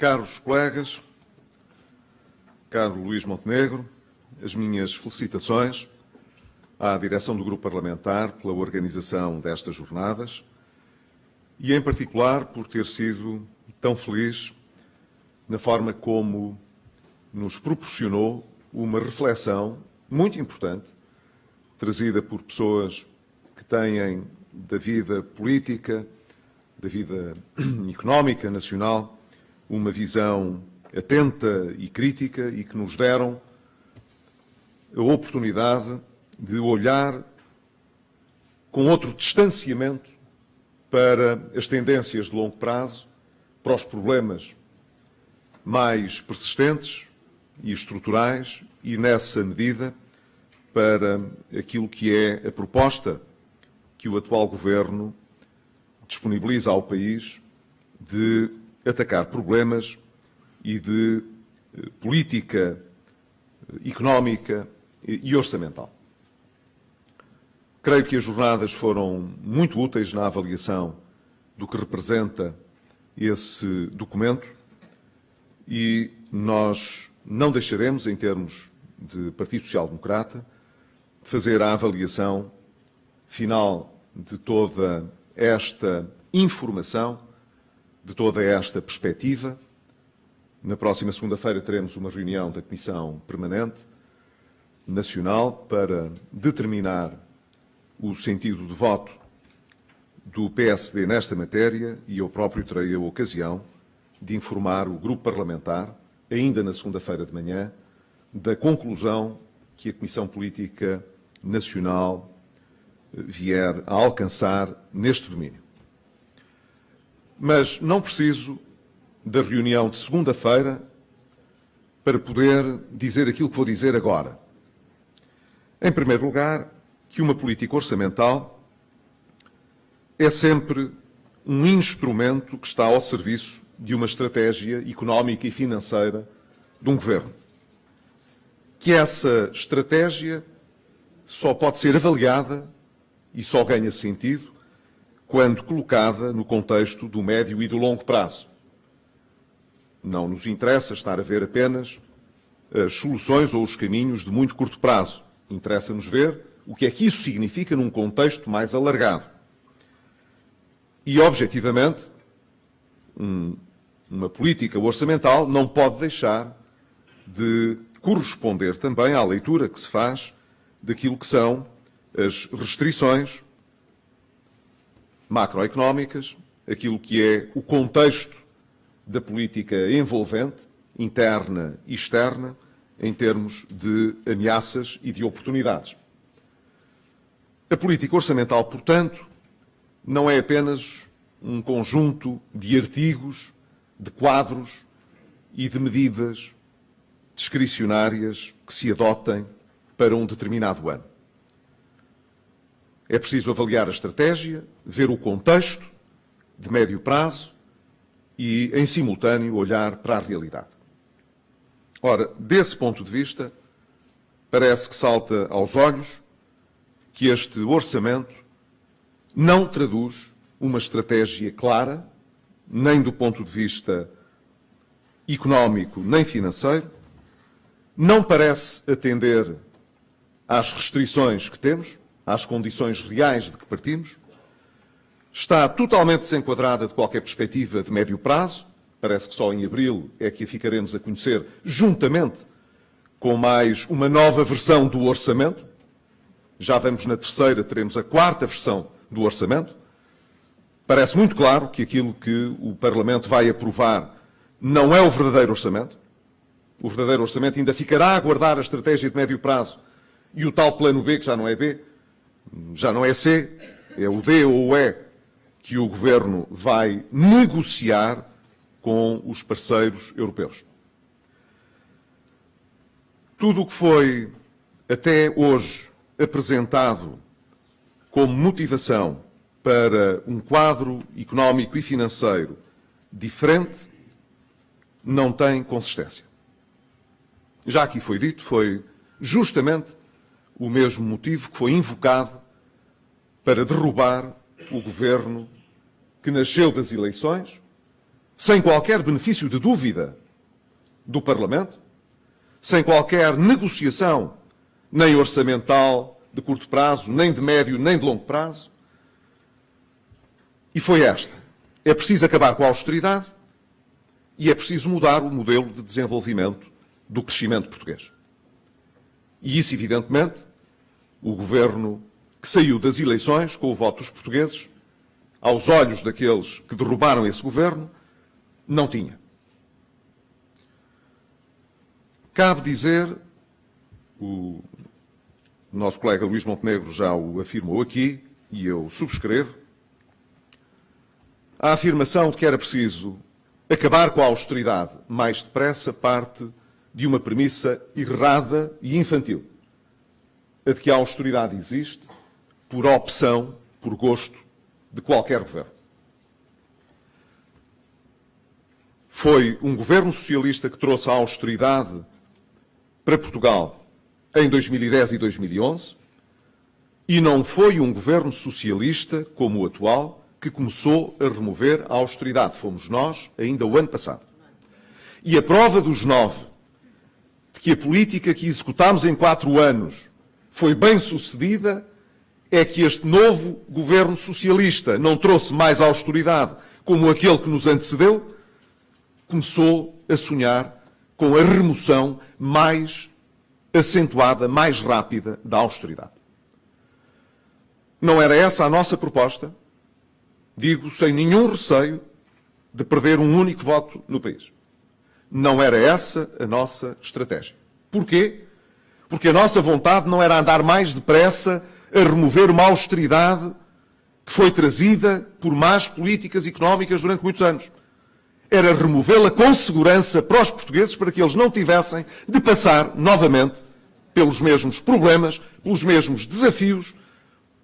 Caros colegas, caro Luís Montenegro, as minhas felicitações à direção do Grupo Parlamentar pela organização destas jornadas e, em particular, por ter sido tão feliz na forma como nos proporcionou uma reflexão muito importante, trazida por pessoas que têm da vida política, da vida económica nacional, uma visão atenta e crítica e que nos deram a oportunidade de olhar com outro distanciamento para as tendências de longo prazo, para os problemas mais persistentes e estruturais e, nessa medida, para aquilo que é a proposta que o atual Governo disponibiliza ao país de atacar problemas e de política económica e orçamental. Creio que as jornadas foram muito úteis na avaliação do que representa esse documento e nós não deixaremos, em termos de Partido Social Democrata, de fazer a avaliação final de toda esta informação, de toda esta perspectiva. Na próxima segunda-feira teremos uma reunião da Comissão Permanente Nacional para determinar o sentido de voto do PSD nesta matéria e eu próprio terei a ocasião de informar o Grupo Parlamentar, ainda na segunda-feira de manhã, da conclusão que a Comissão Política Nacional vier a alcançar neste domínio. Mas não preciso da reunião de segunda-feira para poder dizer aquilo que vou dizer agora. Em primeiro lugar, que uma política orçamental é sempre um instrumento que está ao serviço de uma estratégia económica e financeira de um governo. Que essa estratégia só pode ser avaliada e só ganha sentido quando colocada no contexto do médio e do longo prazo. Não nos interessa estar a ver apenas as soluções ou os caminhos de muito curto prazo. Interessa-nos ver o que é que isso significa num contexto mais alargado. E, objetivamente, uma política orçamental não pode deixar de corresponder também à leitura que se faz daquilo que são as restrições macroeconómicas, aquilo que é o contexto da política envolvente, interna e externa, em termos de ameaças e de oportunidades. A política orçamental, portanto, não é apenas um conjunto de artigos, de quadros e de medidas discricionárias que se adotem para um determinado ano. É preciso avaliar a estratégia, ver o contexto de médio prazo e, em simultâneo, olhar para a realidade. Ora, desse ponto de vista, parece que salta aos olhos que este orçamento não traduz uma estratégia clara, nem do ponto de vista económico nem financeiro, não parece atender às restrições que temos, às condições reais de que partimos, está totalmente desenquadrada de qualquer perspectiva de médio prazo, parece que só em abril é que a ficaremos a conhecer, juntamente com mais uma nova versão do orçamento. Já vamos na terceira, teremos a quarta versão do orçamento. Parece muito claro que aquilo que o Parlamento vai aprovar não é o verdadeiro orçamento. O verdadeiro orçamento ainda ficará a aguardar a estratégia de médio prazo e o tal plano B, que já não é B, já não é C, é o D ou o E, que o Governo vai negociar com os parceiros europeus. Tudo o que foi até hoje apresentado como motivação para um quadro económico e financeiro diferente não tem consistência. Já aqui foi dito, foi justamente o mesmo motivo que foi invocado para derrubar o governo que nasceu das eleições sem qualquer benefício de dúvida do Parlamento, sem qualquer negociação, nem orçamental de curto prazo, nem de médio, nem de longo prazo. E foi esta. É preciso acabar com a austeridade e é preciso mudar o modelo de desenvolvimento do crescimento português. E isso, evidentemente, o governo que saiu das eleições com o voto dos portugueses, aos olhos daqueles que derrubaram esse governo, não tinha. Cabe dizer, o nosso colega Luís Montenegro já o afirmou aqui, e eu subscrevo, a afirmação de que era preciso acabar com a austeridade mais depressa parte de uma premissa errada e infantil. A de que a austeridade existe por opção, por gosto de qualquer governo. Foi um governo socialista que trouxe a austeridade para Portugal em 2010 e 2011 e não foi um governo socialista como o atual que começou a remover a austeridade. Fomos nós, ainda o ano passado. E a prova dos 9 de que a política que executámos em 4 anos foi bem sucedida é que este novo governo socialista não trouxe mais austeridade como aquele que nos antecedeu, começou a sonhar com a remoção mais acentuada, mais rápida da austeridade. Não era essa a nossa proposta, digo sem nenhum receio de perder um único voto no país. Não era essa a nossa estratégia. Porquê? Porque a nossa vontade não era andar mais depressa a remover uma austeridade que foi trazida por más políticas económicas durante muitos anos. Era removê-la com segurança para os portugueses, para que eles não tivessem de passar novamente pelos mesmos problemas, pelos mesmos desafios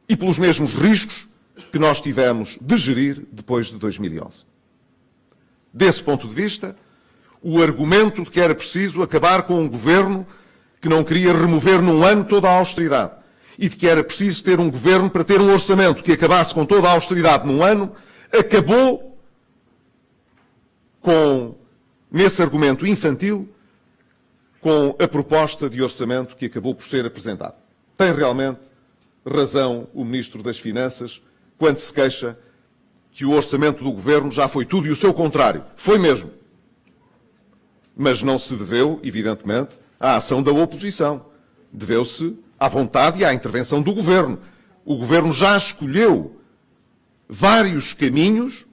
e pelos mesmos riscos que nós tivemos de gerir depois de 2011. Desse ponto de vista, o argumento de que era preciso acabar com um governo que não queria remover num ano toda a austeridade e de que era preciso ter um governo para ter um orçamento que acabasse com toda a austeridade num ano, acabou com, nesse argumento infantil, com a proposta de orçamento que acabou por ser apresentada. Tem realmente razão o Ministro das Finanças quando se queixa que o orçamento do Governo já foi tudo e o seu contrário. Foi mesmo. Mas não se deveu, evidentemente, à ação da oposição. Deveu-se à vontade e à intervenção do Governo. O Governo já escolheu vários caminhos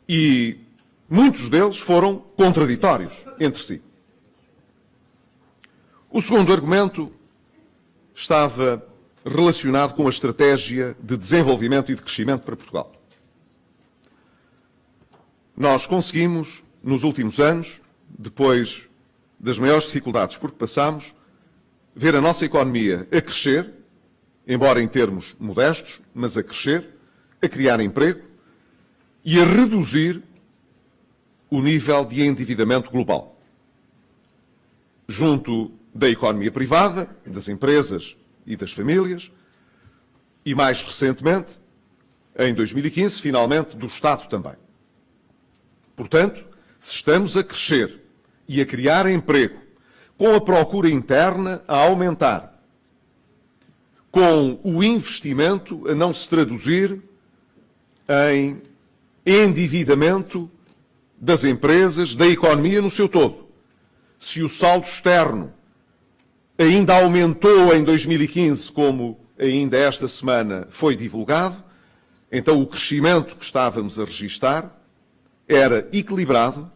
e muitos deles foram contraditórios entre si. O segundo argumento estava relacionado com a estratégia de desenvolvimento e de crescimento para Portugal. Nós conseguimos, nos últimos anos, depois das maiores dificuldades por que passámos, ver a nossa economia a crescer, embora em termos modestos, mas a crescer, a criar emprego e a reduzir o nível de endividamento global. Junto da economia privada, das empresas e das famílias, e mais recentemente, em 2015, finalmente, do Estado também. Portanto, se estamos a crescer e a criar emprego, com a procura interna a aumentar, com o investimento a não se traduzir em endividamento das empresas, da economia no seu todo. Se o saldo externo ainda aumentou em 2015, como ainda esta semana foi divulgado, então o crescimento que estávamos a registar era equilibrado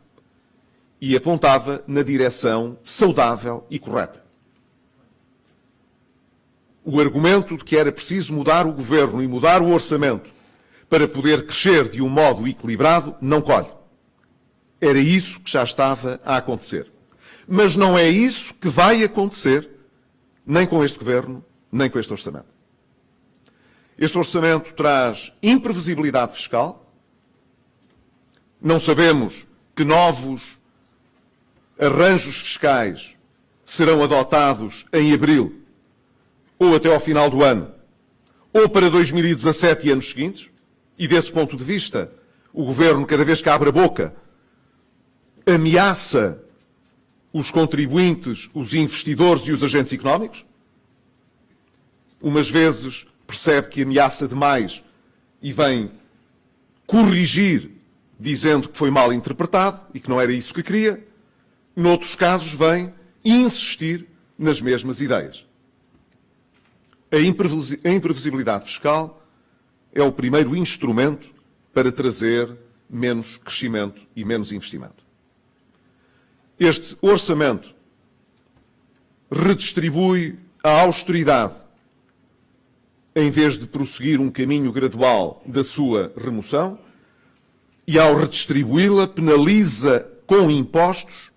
e apontava na direção saudável e correta. O argumento de que era preciso mudar o governo e mudar o orçamento para poder crescer de um modo equilibrado não colhe. Era isso que já estava a acontecer. Mas não é isso que vai acontecer nem com este governo, nem com este orçamento. Este orçamento traz imprevisibilidade fiscal. Não sabemos que novos arranjos fiscais serão adotados em abril, ou até ao final do ano, ou para 2017 e anos seguintes. E desse ponto de vista, o Governo, cada vez que abre a boca, ameaça os contribuintes, os investidores e os agentes económicos. Umas vezes percebe que ameaça demais e vem corrigir, dizendo que foi mal interpretado e que não era isso que queria. Noutros casos, vem insistir nas mesmas ideias. A imprevisibilidade fiscal é o primeiro instrumento para trazer menos crescimento e menos investimento. Este orçamento redistribui a austeridade em vez de prosseguir um caminho gradual da sua remoção e, ao redistribuí-la, penaliza com impostos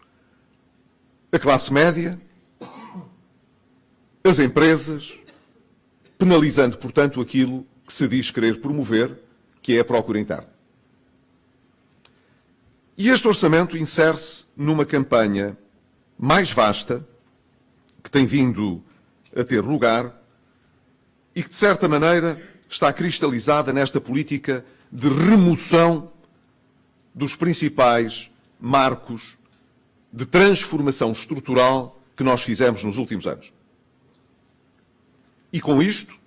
a classe média, as empresas, penalizando, portanto, aquilo que se diz querer promover, que é a procura interna. E este orçamento insere-se numa campanha mais vasta, que tem vindo a ter lugar e que, de certa maneira, está cristalizada nesta política de remoção dos principais marcos de transformação estrutural que nós fizemos nos últimos anos. E com isto,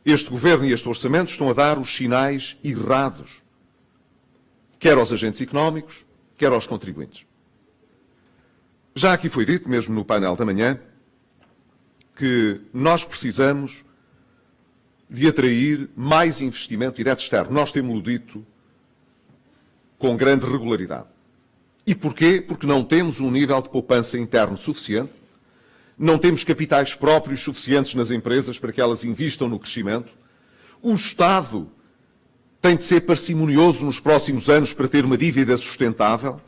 este Governo e este Orçamento estão a dar os sinais errados, quer aos agentes económicos, quer aos contribuintes. Já aqui foi dito, mesmo no painel da manhã, que nós precisamos de atrair mais investimento direto externo. Nós temos-lo dito com grande regularidade. E porquê? Porque não temos um nível de poupança interno suficiente, não temos capitais próprios suficientes nas empresas para que elas investam no crescimento. O Estado tem de ser parcimonioso nos próximos anos para ter uma dívida sustentável.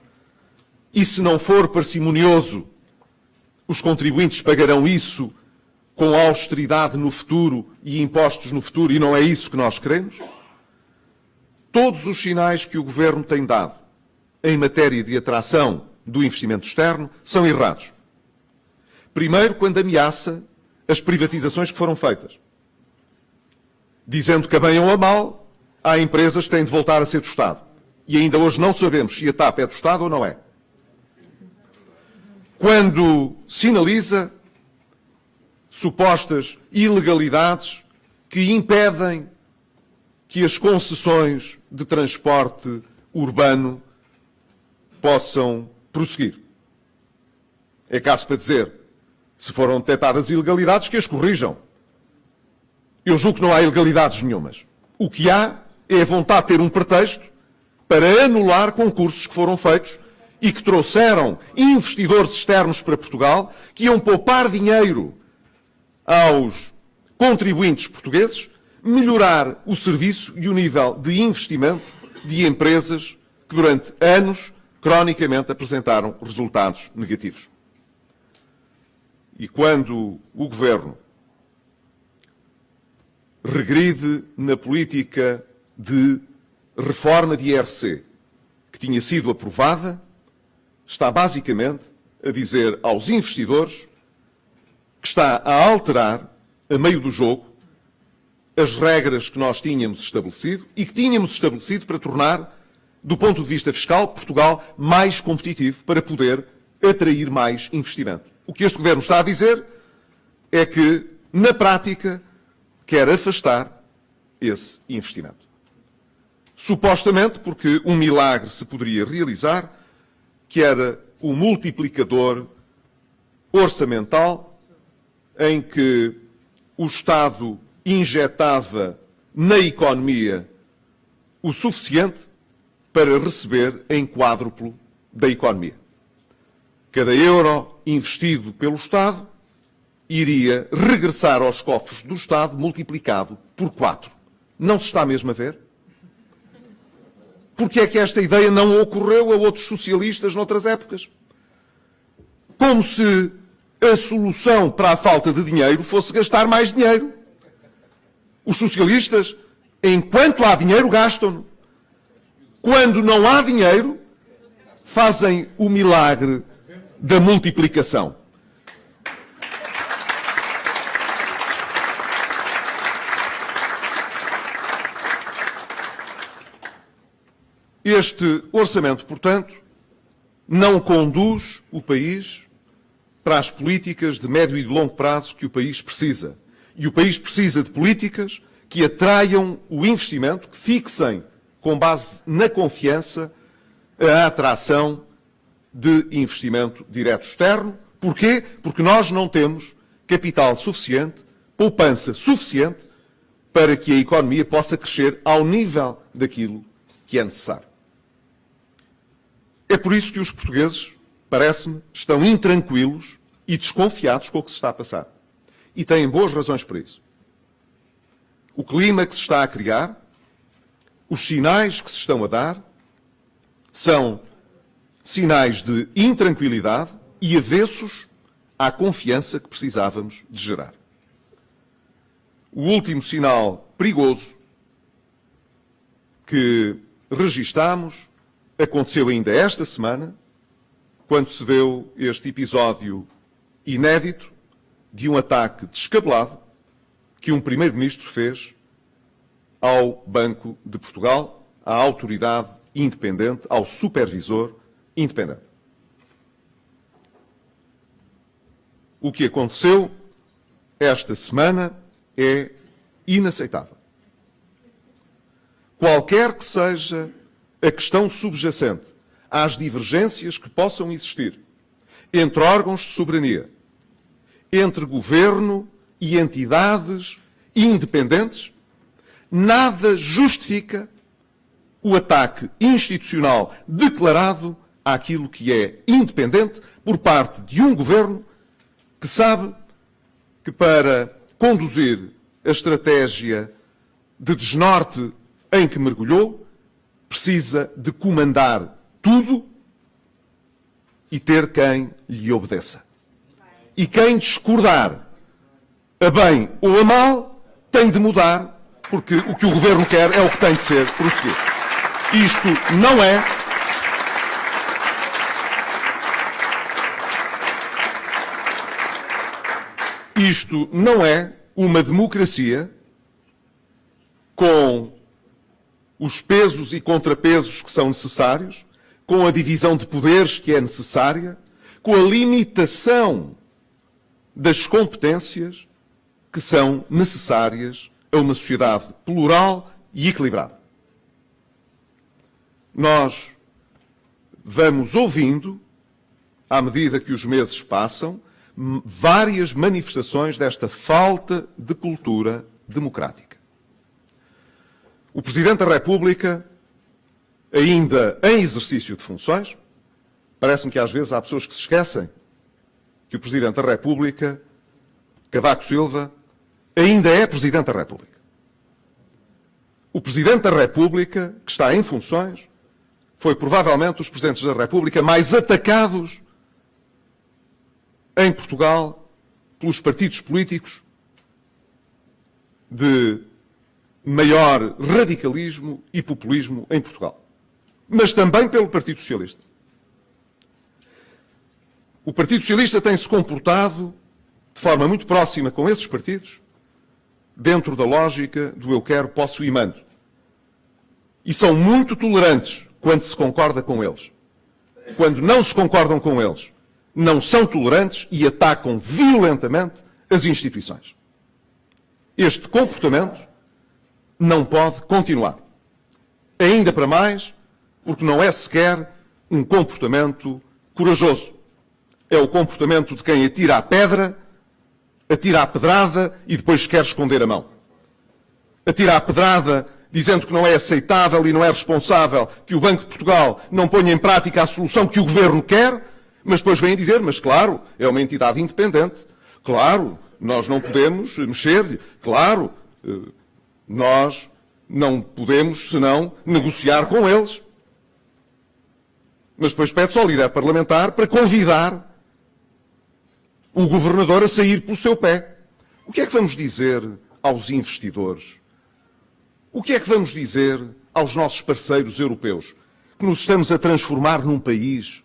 E se não for parcimonioso, os contribuintes pagarão isso com austeridade no futuro e impostos no futuro, e não é isso que nós queremos. Todos os sinais que o Governo tem dado em matéria de atração do investimento externo são errados. Primeiro, quando ameaça as privatizações que foram feitas, dizendo que a bem ou a mal, há empresas que têm de voltar a ser do Estado. E ainda hoje não sabemos se a TAP é do Estado ou não é. Quando sinaliza supostas ilegalidades que impedem que as concessões de transporte urbano possam prosseguir. É caso para dizer, se foram detectadas ilegalidades, que as corrijam. Eu julgo que não há ilegalidades nenhumas. O que há é a vontade de ter um pretexto para anular concursos que foram feitos e que trouxeram investidores externos para Portugal, que iam poupar dinheiro aos contribuintes portugueses, melhorar o serviço e o nível de investimento de empresas que durante anos, cronicamente, apresentaram resultados negativos. E quando o Governo regride na política de reforma de IRC, que tinha sido aprovada, está basicamente a dizer aos investidores que está a alterar, a meio do jogo, as regras que nós tínhamos estabelecido e que tínhamos estabelecido para tornar, do ponto de vista fiscal, Portugal mais competitivo para poder atrair mais investimento. O que este Governo está a dizer é que, na prática, quer afastar esse investimento. Supostamente porque um milagre se poderia realizar, que era o multiplicador orçamental em que o Estado injetava na economia o suficiente para receber em quádruplo da economia. Cada euro investido pelo Estado iria regressar aos cofres do Estado multiplicado por 4. Não se está mesmo a ver? Porque é que esta ideia não ocorreu a outros socialistas noutras épocas? Como se a solução para a falta de dinheiro fosse gastar mais dinheiro. Os socialistas, enquanto há dinheiro, gastam-no. Quando não há dinheiro, fazem o milagre da multiplicação. Este orçamento, portanto, não conduz o país para as políticas de médio e de longo prazo que o país precisa. E o país precisa de políticas que atraiam o investimento, que fixem, com base na confiança, a atração de investimento direto externo. Porquê? Porque nós não temos capital suficiente, poupança suficiente, para que a economia possa crescer ao nível daquilo que é necessário. É por isso que os portugueses, parece-me, estão intranquilos e desconfiados com o que se está a passar. E têm boas razões para isso. O clima que se está a criar, os sinais que se estão a dar, são sinais de intranquilidade e avessos à confiança que precisávamos de gerar. O último sinal perigoso que registamos aconteceu ainda esta semana, quando se deu este episódio inédito de um ataque descabelado que um primeiro-ministro fez ao Banco de Portugal, à autoridade independente, ao supervisor independente. O que aconteceu esta semana é inaceitável. Qualquer que seja a questão subjacente às divergências que possam existir entre órgãos de soberania, entre governo e entidades independentes, nada justifica o ataque institucional declarado àquilo que é independente por parte de um governo que sabe que para conduzir a estratégia de desnorte em que mergulhou, precisa de comandar tudo e ter quem lhe obedeça. E quem discordar, a bem ou a mal, tem de mudar, porque o que o governo quer é o que tem de ser prosseguido. Isto não é uma democracia com os pesos e contrapesos que são necessários, com a divisão de poderes que é necessária, com a limitação das competências que são necessárias a uma sociedade plural e equilibrada. Nós vamos ouvindo, à medida que os meses passam, várias manifestações desta falta de cultura democrática. O Presidente da República, ainda em exercício de funções, parece-me que às vezes há pessoas que se esquecem que o Presidente da República, Cavaco Silva, ainda é Presidente da República. O Presidente da República, que está em funções, foi provavelmente dos Presidentes da República mais atacados em Portugal pelos partidos políticos de maior radicalismo e populismo em Portugal. Mas também pelo Partido Socialista. O Partido Socialista tem-se comportado de forma muito próxima com esses partidos, dentro da lógica do eu quero, posso e mando. E são muito tolerantes quando se concorda com eles. Quando não se concordam com eles, não são tolerantes e atacam violentamente as instituições. Este comportamento não pode continuar. Ainda para mais, porque não é sequer um comportamento corajoso. É o comportamento de quem atira a pedra, atira a pedrada e depois quer esconder a mão. Atira a pedrada dizendo que não é aceitável e não é responsável que o Banco de Portugal não ponha em prática a solução que o Governo quer, mas depois vem dizer, mas claro, é uma entidade independente, claro, nós não podemos mexer-lhe, claro, nós não podemos, senão, negociar com eles. Mas depois pede-se ao líder parlamentar para convidar o governador a sair pelo seu pé. O que é que vamos dizer aos investidores? O que é que vamos dizer aos nossos parceiros europeus? Que nos estamos a transformar num país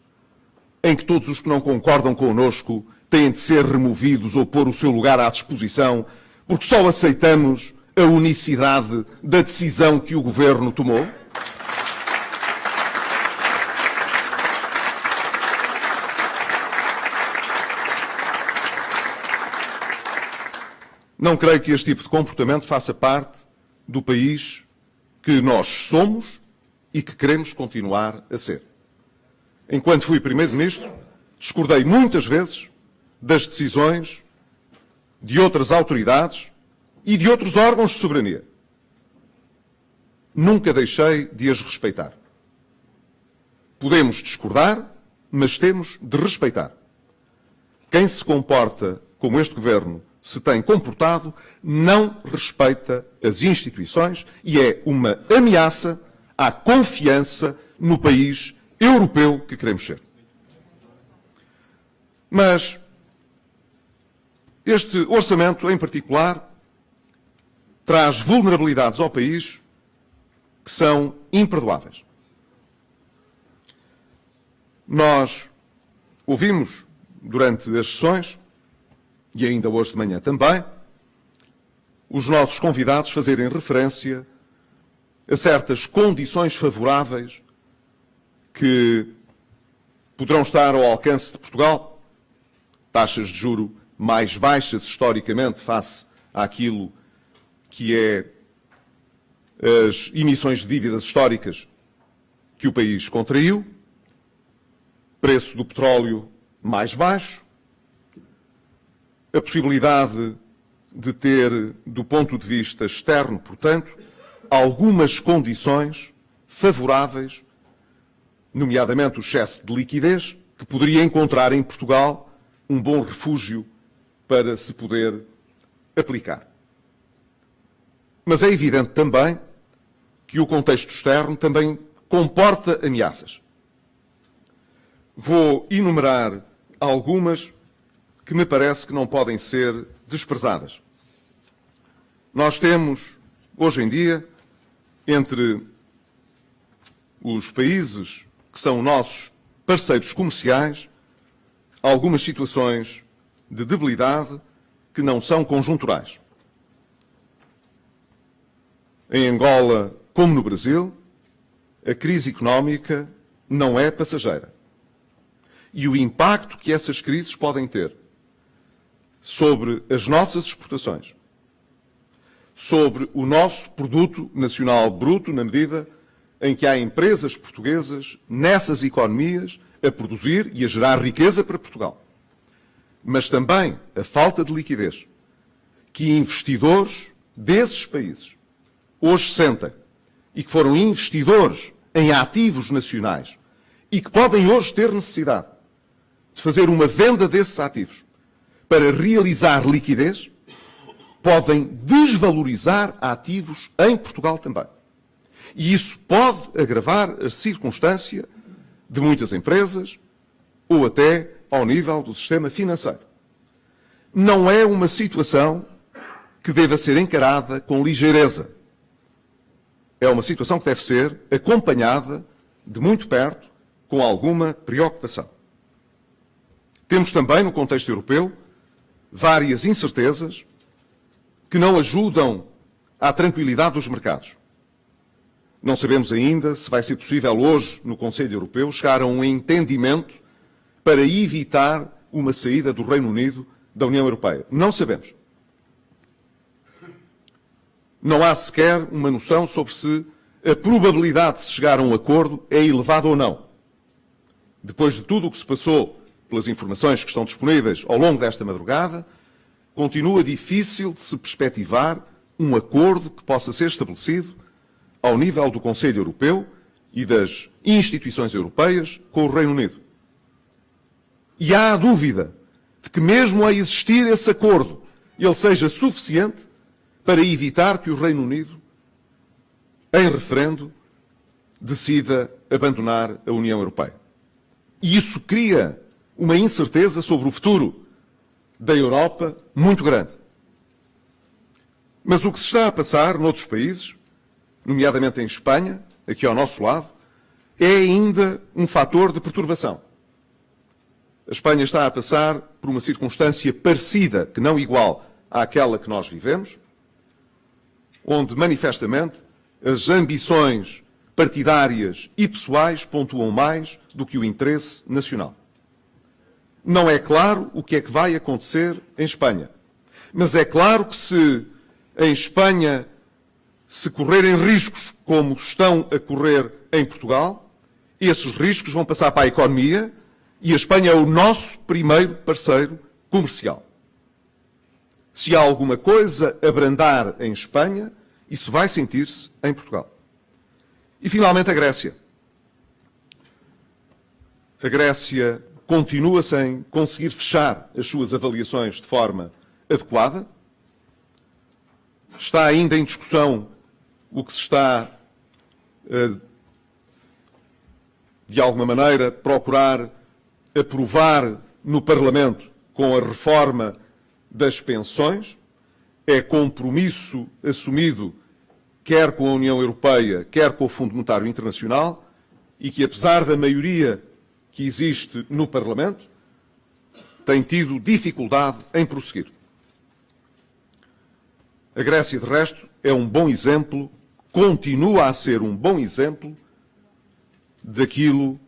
em que todos os que não concordam connosco têm de ser removidos ou pôr o seu lugar à disposição, porque só aceitamos a unicidade da decisão que o Governo tomou? Não creio que este tipo de comportamento faça parte do país que nós somos e que queremos continuar a ser. Enquanto fui Primeiro-Ministro, discordei muitas vezes das decisões de outras autoridades e de outros órgãos de soberania. Nunca deixei de as respeitar. Podemos discordar, mas temos de respeitar. Quem se comporta como este Governo se tem comportado não respeita as instituições e é uma ameaça à confiança no país europeu que queremos ser. Mas este orçamento, em particular, traz vulnerabilidades ao país que são imperdoáveis. Nós ouvimos, durante as sessões, e ainda hoje de manhã também, os nossos convidados fazerem referência a certas condições favoráveis que poderão estar ao alcance de Portugal, taxas de juro mais baixas historicamente face àquilo que é as emissões de dívidas históricas que o país contraiu, preço do petróleo mais baixo, a possibilidade de ter, do ponto de vista externo, portanto, algumas condições favoráveis, nomeadamente o excesso de liquidez, que poderia encontrar em Portugal um bom refúgio para se poder aplicar. Mas é evidente também que o contexto externo também comporta ameaças. Vou enumerar algumas que me parece que não podem ser desprezadas. Nós temos, hoje em dia, entre os países que são nossos parceiros comerciais, algumas situações de debilidade que não são conjunturais. Em Angola, como no Brasil, a crise económica não é passageira. E o impacto que essas crises podem ter sobre as nossas exportações, sobre o nosso produto nacional bruto, na medida em que há empresas portuguesas nessas economias a produzir e a gerar riqueza para Portugal. Mas também a falta de liquidez que investidores desses países hoje sentem e que foram investidores em ativos nacionais e que podem hoje ter necessidade de fazer uma venda desses ativos para realizar liquidez, podem desvalorizar ativos em Portugal também. E isso pode agravar a circunstância de muitas empresas ou até ao nível do sistema financeiro. Não é uma situação que deva ser encarada com ligeireza. É uma situação que deve ser acompanhada de muito perto, com alguma preocupação. Temos também, no contexto europeu, várias incertezas que não ajudam à tranquilidade dos mercados. Não sabemos ainda se vai ser possível hoje, no Conselho Europeu, chegar a um entendimento para evitar uma saída do Reino Unido da União Europeia. Não sabemos. Não há sequer uma noção sobre se a probabilidade de se chegar a um acordo é elevada ou não. Depois de tudo o que se passou, pelas informações que estão disponíveis ao longo desta madrugada, continua difícil de se perspectivar um acordo que possa ser estabelecido ao nível do Conselho Europeu e das instituições europeias com o Reino Unido. E há a dúvida de que, mesmo a existir esse acordo, ele seja suficiente para evitar que o Reino Unido, em referendo, decida abandonar a União Europeia. E isso cria uma incerteza sobre o futuro da Europa muito grande. Mas o que se está a passar noutros países, nomeadamente em Espanha, aqui ao nosso lado, é ainda um fator de perturbação. A Espanha está a passar por uma circunstância parecida, que não igual àquela que nós vivemos, onde, manifestamente, as ambições partidárias e pessoais pontuam mais do que o interesse nacional. Não é claro o que é que vai acontecer em Espanha, Mas é claro que se em Espanha se correrem riscos como estão a correr em Portugal, esses riscos vão passar para a economia e a Espanha é o nosso primeiro parceiro comercial. Se há alguma coisa a abrandar em Espanha, isso vai sentir-se em Portugal. E, finalmente, a Grécia. A Grécia continua sem conseguir fechar as suas avaliações de forma adequada. Está ainda em discussão o que se está, de alguma maneira, procurar aprovar no Parlamento com a reforma das pensões. É compromisso assumido quer com a União Europeia, quer com o Fundo Monetário Internacional, e que, apesar da maioria que existe no Parlamento, tem tido dificuldade em prosseguir. A Grécia, de resto, é um bom exemplo, continua a ser um bom exemplo daquilo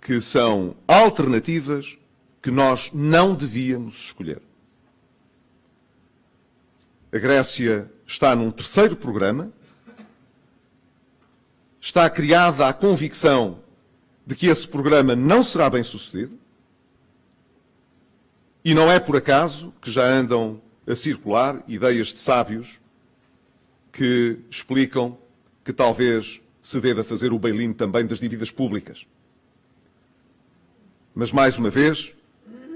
que são alternativas que nós não devíamos escolher. A Grécia está num terceiro programa, está criada a convicção de que esse programa não será bem sucedido, e não é por acaso que já andam a circular ideias de sábios que explicam que talvez se deva fazer o bail-in também das dívidas públicas. Mas, mais uma vez,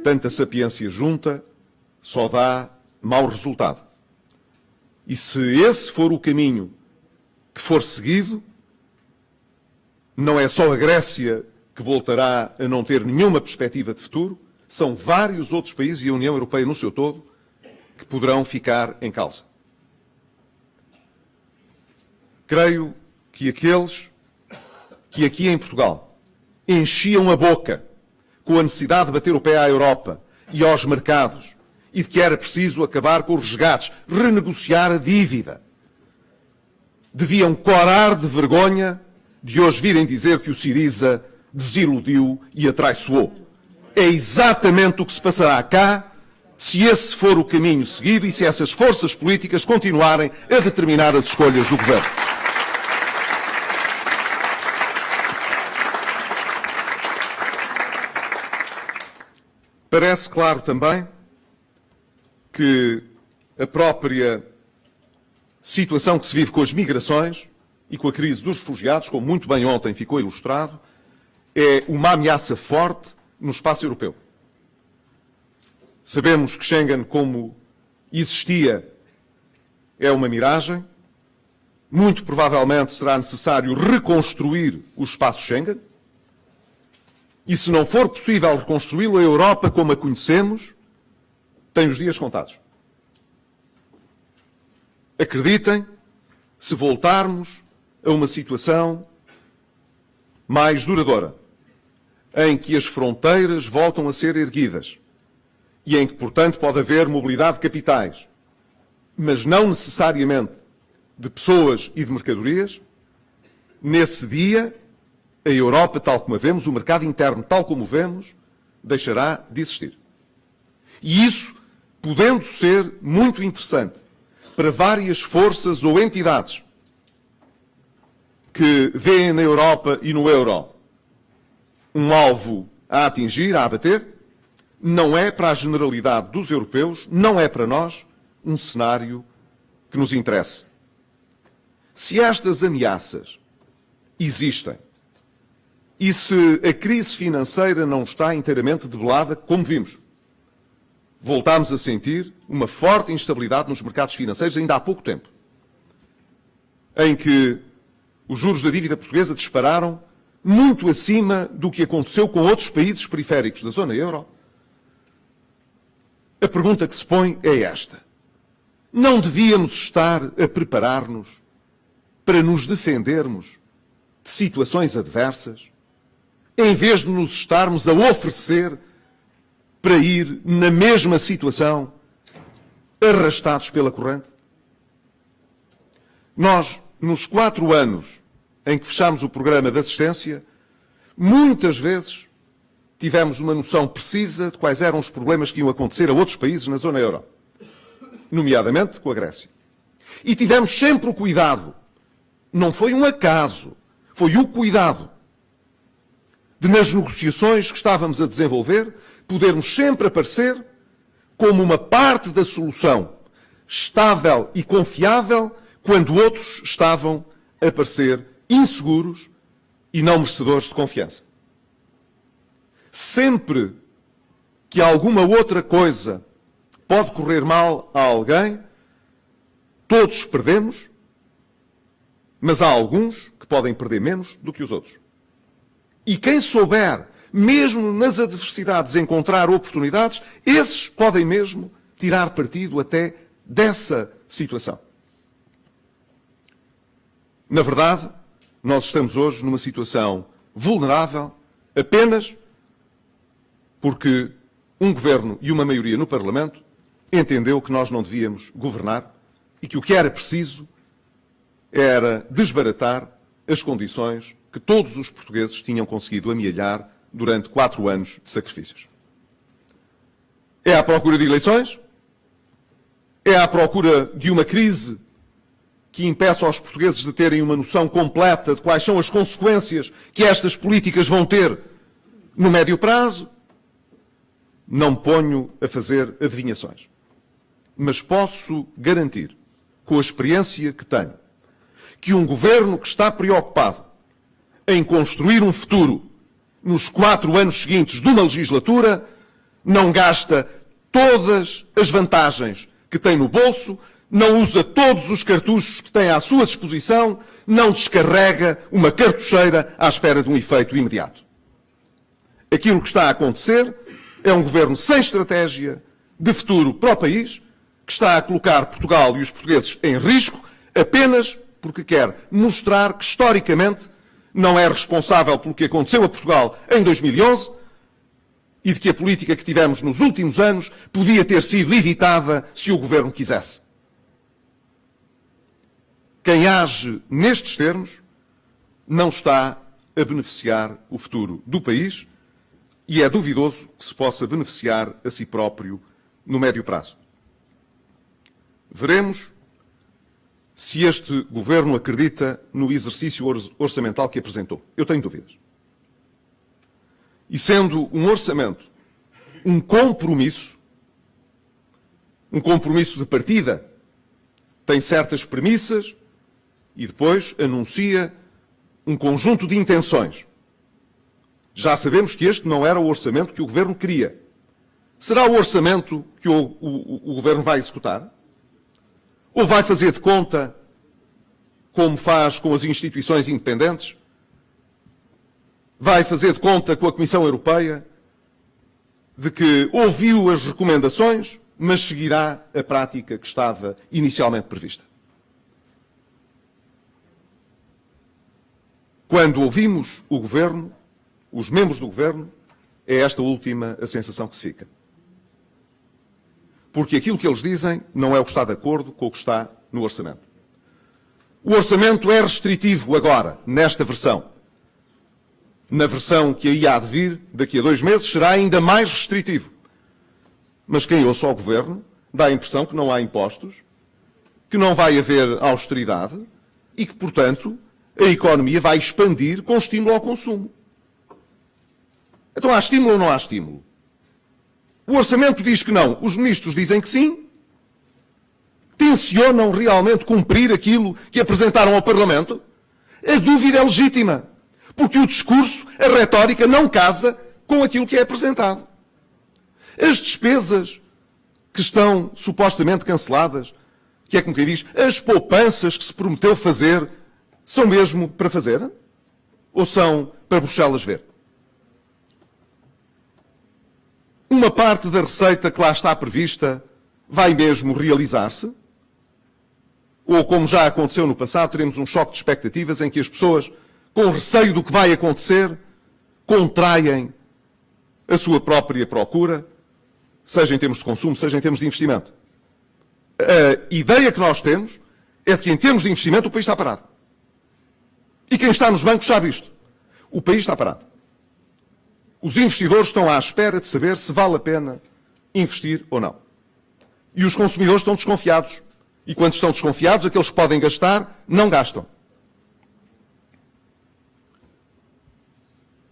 tanta sapiência junta só dá mau resultado. E se esse for o caminho que for seguido, não é só a Grécia que voltará a não ter nenhuma perspectiva de futuro, são vários outros países e a União Europeia no seu todo que poderão ficar em causa. Creio que aqueles que aqui em Portugal enchiam a boca com a necessidade de bater o pé à Europa e aos mercados e de que era preciso acabar com os resgates, renegociar a dívida, deviam corar de vergonha de hoje virem dizer que o Syriza desiludiu e atraiçoou. É exatamente o que se passará cá se esse for o caminho seguido e se essas forças políticas continuarem a determinar as escolhas do Governo. Parece claro também que a própria situação que se vive com as migrações e com a crise dos refugiados, como muito bem ontem ficou ilustrado, é uma ameaça forte no espaço europeu. Sabemos que Schengen, como existia, é uma miragem. Muito provavelmente será necessário reconstruir o espaço Schengen. E se não for possível reconstruí-lo, a Europa, como a conhecemos, tem os dias contados. Acreditem, se voltarmos a uma situação mais duradoura, em que as fronteiras voltam a ser erguidas e em que, portanto, pode haver mobilidade de capitais, mas não necessariamente de pessoas e de mercadorias, nesse dia, a Europa, tal como a vemos, o mercado interno, tal como o vemos, deixará de existir. E isso, podendo ser muito interessante para várias forças ou entidades que veem na Europa e no euro um alvo a atingir, a abater, não é para a generalidade dos europeus, não é para nós, um cenário que nos interesse. Se estas ameaças existem e se a crise financeira não está inteiramente debelada, como vimos, voltámos a sentir uma forte instabilidade nos mercados financeiros ainda há pouco tempo, em que os juros da dívida portuguesa dispararam muito acima do que aconteceu com outros países periféricos da zona euro. A pergunta que se põe é esta. Não devíamos estar a preparar-nos para nos defendermos de situações adversas, em vez de nos estarmos a oferecer para ir na mesma situação, arrastados pela corrente? Nós, nos 4 anos em que fechámos o programa de assistência, muitas vezes tivemos uma noção precisa de quais eram os problemas que iam acontecer a outros países na zona euro. nomeadamente com a Grécia. E tivemos sempre o cuidado, não foi um acaso, foi o cuidado de, nas negociações que estávamos a desenvolver, podermos sempre aparecer como uma parte da solução estável e confiável, quando outros estavam a parecer inseguros e não merecedores de confiança. Sempre que alguma outra coisa pode correr mal a alguém, todos perdemos, mas há alguns que podem perder menos do que os outros. E quem souber, mesmo nas adversidades, encontrar oportunidades, esses podem mesmo tirar partido até dessa situação. Na verdade, nós estamos hoje numa situação vulnerável apenas porque um governo e uma maioria no Parlamento entendeu que nós não devíamos governar e que o que era preciso era desbaratar as condições que todos os portugueses tinham conseguido amealhar durante 4 anos de sacrifícios. É à procura de eleições? É à procura de uma crise que impeça aos portugueses de terem uma noção completa de quais são as consequências que estas políticas vão ter no médio prazo? Não me ponho a fazer adivinhações. Mas posso garantir, com a experiência que tenho, que um governo que está preocupado em construir um futuro nos 4 anos seguintes de uma legislatura não gasta todas as vantagens que tem no bolso, não usa todos os cartuchos que tem à sua disposição, não descarrega uma cartucheira à espera de um efeito imediato. Aquilo que está a acontecer é um governo sem estratégia de futuro para o país, que está a colocar Portugal e os portugueses em risco apenas porque quer mostrar que, historicamente, não é responsável pelo que aconteceu a Portugal em 2011 e de que a política que tivemos nos últimos anos podia ter sido evitada se o governo quisesse. Quem age nestes termos não está a beneficiar o futuro do país e é duvidoso que se possa beneficiar a si próprio no médio prazo. Veremos se este governo acredita no exercício orçamental que apresentou. Eu tenho dúvidas. E sendo um orçamento um compromisso de partida, tem certas premissas e depois anuncia um conjunto de intenções. Já sabemos que este não era o orçamento que o governo queria. Será o orçamento que o governo vai executar? Ou vai fazer de conta, como faz com as instituições independentes? Vai fazer de conta com a Comissão Europeia de que ouviu as recomendações, mas seguirá a prática que estava inicialmente prevista? Quando ouvimos o governo, os membros do governo, é esta última a sensação que se fica. Porque aquilo que eles dizem não é o que está de acordo com o que está no orçamento. O orçamento é restritivo agora, nesta versão. Na versão que aí há de vir, daqui a 2 meses, será ainda mais restritivo. Mas quem ouça ao governo dá a impressão que não há impostos, que não vai haver austeridade e que, portanto, a economia vai expandir com estímulo ao consumo. Então há estímulo ou não há estímulo? O orçamento diz que não, os ministros dizem que sim. Tencionam realmente cumprir aquilo que apresentaram ao Parlamento? A dúvida é legítima, porque o discurso, a retórica, não casa com aquilo que é apresentado. As despesas que estão supostamente canceladas, que é como quem diz, as poupanças que se prometeu fazer, são mesmo para fazer? Ou são para Bruxelas ver? Uma parte da receita que lá está prevista vai mesmo realizar-se? Ou, como já aconteceu no passado, teremos um choque de expectativas em que as pessoas, com receio do que vai acontecer, contraem a sua própria procura, seja em termos de consumo, seja em termos de investimento. A ideia que nós temos é de que, em termos de investimento, o país está parado. E quem está nos bancos sabe isto. O país está parado. Os investidores estão à espera de saber se vale a pena investir ou não. E os consumidores estão desconfiados. E quando estão desconfiados, aqueles que podem gastar, não gastam.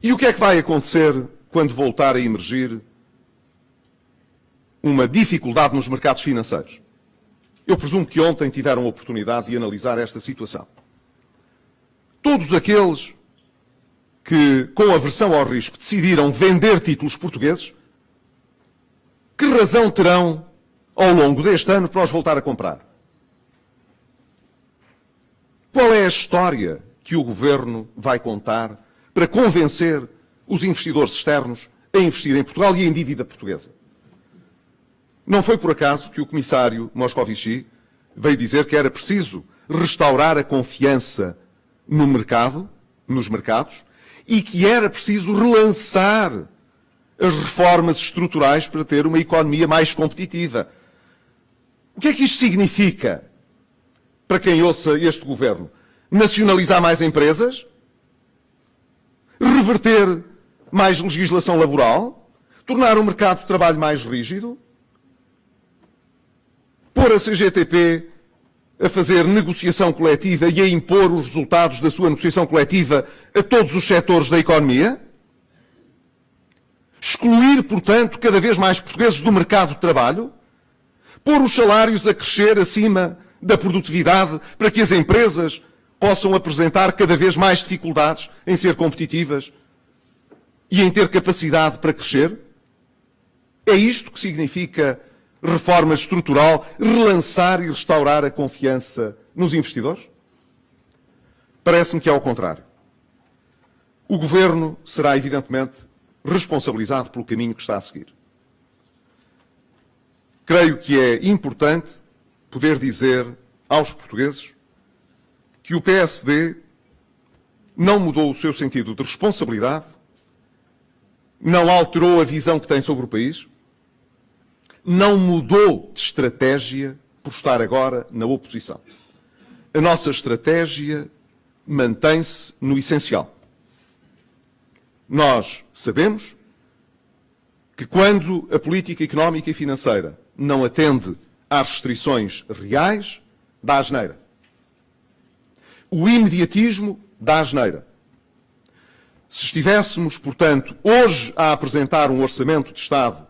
E o que é que vai acontecer quando voltar a emergir uma dificuldade nos mercados financeiros? Eu presumo que ontem tiveram a oportunidade de analisar esta situação. Todos aqueles que, com aversão ao risco, decidiram vender títulos portugueses, que razão terão ao longo deste ano para os voltar a comprar? Qual é a história que o Governo vai contar para convencer os investidores externos a investir em Portugal e em dívida portuguesa? Não foi por acaso que o comissário Moscovici veio dizer que era preciso restaurar a confiança no mercado, nos mercados, e que era preciso relançar as reformas estruturais para ter uma economia mais competitiva. O que é que isto significa para quem ouça este governo? Nacionalizar mais empresas? Reverter mais legislação laboral? Tornar o mercado de trabalho mais rígido? Pôr a CGTP a fazer negociação coletiva e a impor os resultados da sua negociação coletiva a todos os setores da economia? Excluir, portanto, cada vez mais portugueses do mercado de trabalho? Pôr os salários a crescer acima da produtividade para que as empresas possam apresentar cada vez mais dificuldades em ser competitivas e em ter capacidade para crescer? É isto que significa reforma estrutural, relançar e restaurar a confiança nos investidores? Parece-me que é ao contrário. O Governo será, evidentemente, responsabilizado pelo caminho que está a seguir. Creio que é importante poder dizer aos portugueses que o PSD não mudou o seu sentido de responsabilidade, não alterou a visão que tem sobre o país, não mudou de estratégia por estar agora na oposição. A nossa estratégia mantém-se no essencial. Nós sabemos que quando a política económica e financeira não atende às restrições reais, dá asneira. O imediatismo dá asneira. Se estivéssemos, portanto, hoje a apresentar um orçamento de Estado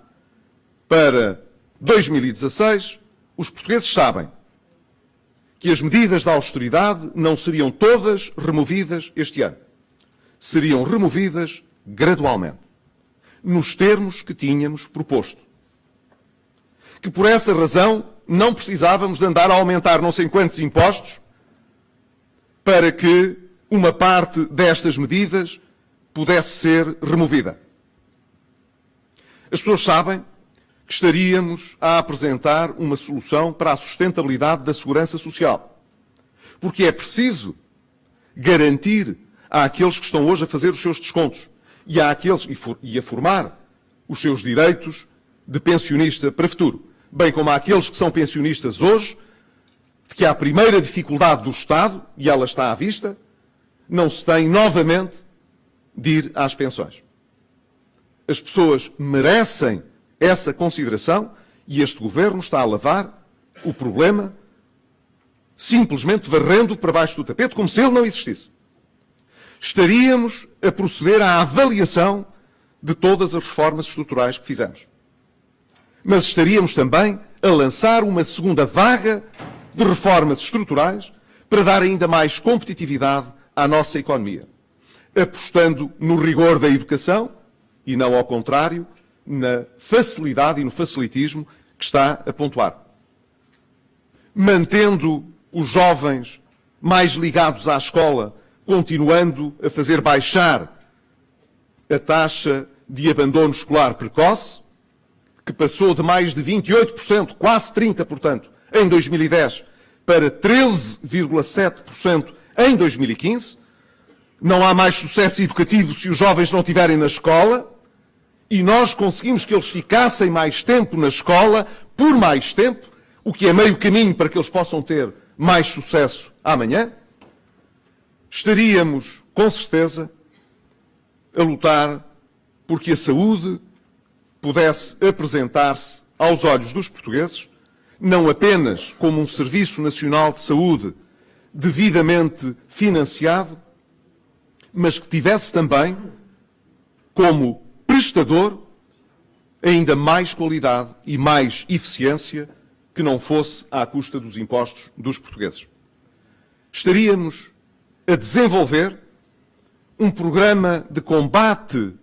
para 2016, os portugueses sabem que as medidas da austeridade não seriam todas removidas este ano. Seriam removidas gradualmente, nos termos que tínhamos proposto. Que por essa razão não precisávamos de andar a aumentar não sei quantos impostos para que uma parte destas medidas pudesse ser removida. As pessoas sabem que estaríamos a apresentar uma solução para a sustentabilidade da segurança social. Porque é preciso garantir àqueles que estão hoje a fazer os seus descontos e a formar os seus direitos de pensionista para o futuro, bem como àqueles que são pensionistas hoje, de que a primeira dificuldade do Estado, e ela está à vista, não se tem novamente de ir às pensões. As pessoas merecem essa consideração e este Governo está a lavar o problema simplesmente varrendo para baixo do tapete, como se ele não existisse. Estaríamos a proceder à avaliação de todas as reformas estruturais que fizemos. Mas estaríamos também a lançar uma segunda vaga de reformas estruturais para dar ainda mais competitividade à nossa economia, apostando no rigor da educação e não ao contrário, na facilidade e no facilitismo que está a pontuar. Mantendo os jovens mais ligados à escola, continuando a fazer baixar a taxa de abandono escolar precoce, que passou de mais de 28%, quase 30%, em 2010, para 13,7% em 2015. Não há mais sucesso educativo se os jovens não estiverem na escola. E nós conseguimos que eles ficassem mais tempo na escola, por mais tempo, o que é meio caminho para que eles possam ter mais sucesso amanhã. Estaríamos, com certeza, a lutar porque a saúde pudesse apresentar-se aos olhos dos portugueses não apenas como um Serviço Nacional de Saúde devidamente financiado, mas que tivesse também como prestador ainda mais qualidade e mais eficiência, que não fosse à custa dos impostos dos portugueses. Estaríamos a desenvolver um programa de combate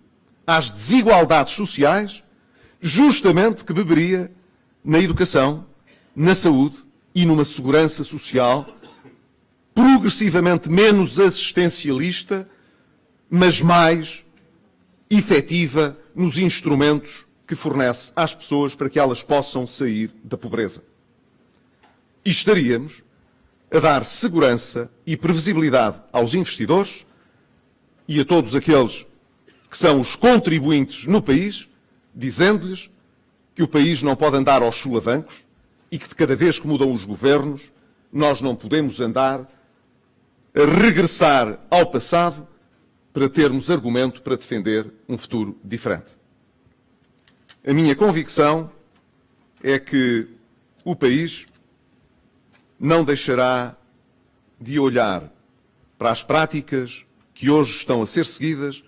às desigualdades sociais, justamente que beberia na educação, na saúde e numa segurança social progressivamente menos assistencialista, mas mais efetiva nos instrumentos que fornece às pessoas para que elas possam sair da pobreza. E estaríamos a dar segurança e previsibilidade aos investidores e a todos aqueles que são os contribuintes no país, dizendo-lhes que o país não pode andar aos solavancos e que de cada vez que mudam os governos nós não podemos andar a regressar ao passado para termos argumento para defender um futuro diferente. A minha convicção é que o país não deixará de olhar para as práticas que hoje estão a ser seguidas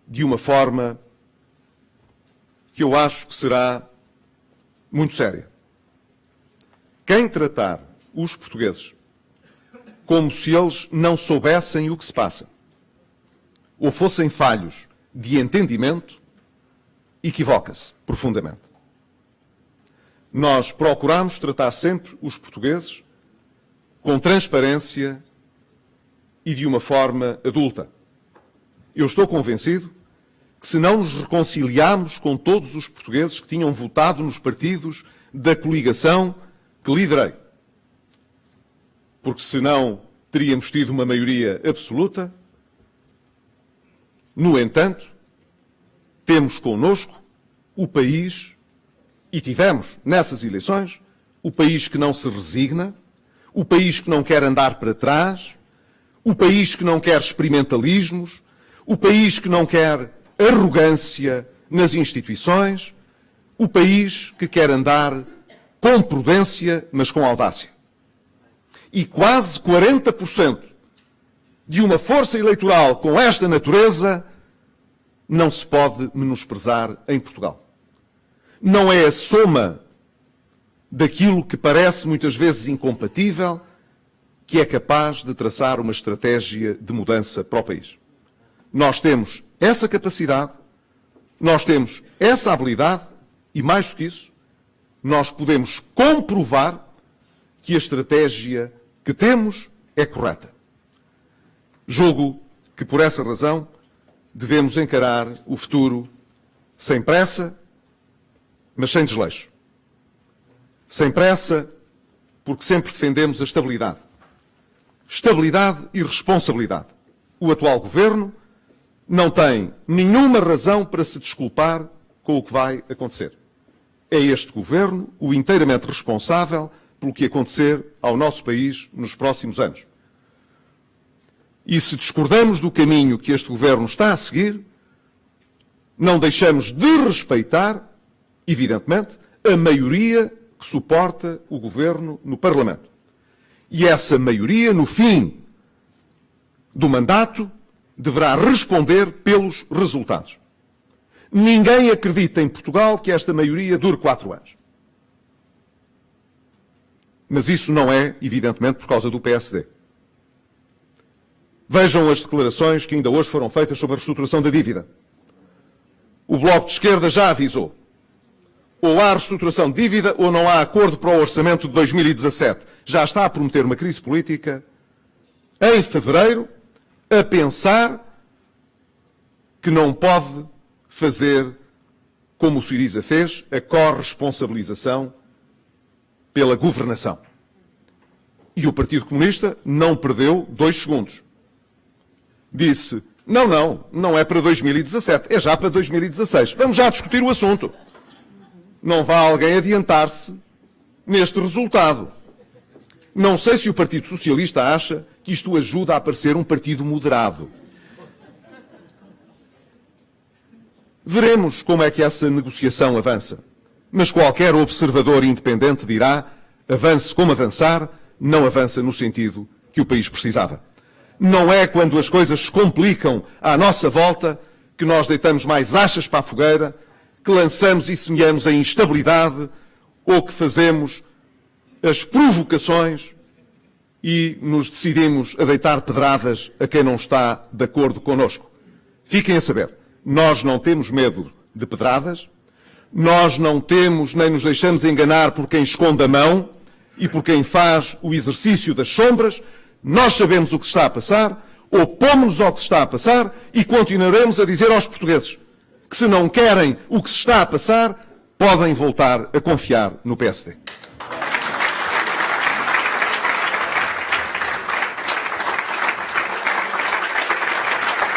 de uma forma que eu acho que será muito séria. Quem tratar os portugueses como se eles não soubessem o que se passa, ou fossem falhos de entendimento, equivoca-se profundamente. Nós procuramos tratar sempre os portugueses com transparência e de uma forma adulta. Eu estou convencido que se não nos reconciliarmos com todos os portugueses que tinham votado nos partidos da coligação que liderei, porque senão teríamos tido uma maioria absoluta. No entanto, temos connosco o país, e tivemos nessas eleições, o país que não se resigna, o país que não quer andar para trás, o país que não quer experimentalismos, o país que não quer arrogância nas instituições, o país que quer andar com prudência, mas com audácia. E quase 40% de uma força eleitoral com esta natureza não se pode menosprezar em Portugal. Não é a soma daquilo que parece muitas vezes incompatível que é capaz de traçar uma estratégia de mudança para o país. Nós temos essa capacidade, nós temos essa habilidade e, mais do que isso, nós podemos comprovar que a estratégia que temos é correta. Julgo que, por essa razão, devemos encarar o futuro sem pressa, mas sem desleixo. Sem pressa, porque sempre defendemos a estabilidade. Estabilidade e responsabilidade. O atual governo não tem nenhuma razão para se desculpar com o que vai acontecer. É este governo o inteiramente responsável pelo que acontecer ao nosso país nos próximos anos. E se discordamos do caminho que este governo está a seguir, não deixamos de respeitar, evidentemente, a maioria que suporta o governo no Parlamento. E essa maioria, no fim do mandato, deverá responder pelos resultados. Ninguém acredita em Portugal que esta maioria dure 4 anos. Mas isso não é, evidentemente, por causa do PSD. Vejam as declarações que ainda hoje foram feitas sobre a reestruturação da dívida. O Bloco de Esquerda já avisou. Ou há reestruturação de dívida ou não há acordo para o orçamento de 2017. Já está a prometer uma crise política em fevereiro, a pensar que não pode fazer, como o Syriza fez, a corresponsabilização pela governação. E o Partido Comunista não perdeu 2 segundos. Disse, não é para 2017, é já para 2016. Vamos já discutir o assunto. Não vá alguém adiantar-se neste resultado. Não sei se o Partido Socialista acha que isto ajuda a parecer um partido moderado. Veremos como é que essa negociação avança. mas qualquer observador independente dirá: avance como avançar, não avança no sentido que o país precisava. Não é quando as coisas se complicam à nossa volta que nós deitamos mais achas para a fogueira, que lançamos e semeamos a instabilidade ou que fazemos as provocações e nos decidimos a deitar pedradas a quem não está de acordo connosco. Fiquem a saber, nós não temos medo de pedradas, nós não temos nem nos deixamos enganar por quem esconde a mão e por quem faz o exercício das sombras. Nós sabemos o que se está a passar, opomos-nos ao que se está a passar e continuaremos a dizer aos portugueses que, se não querem o que se está a passar, podem voltar a confiar no PSD.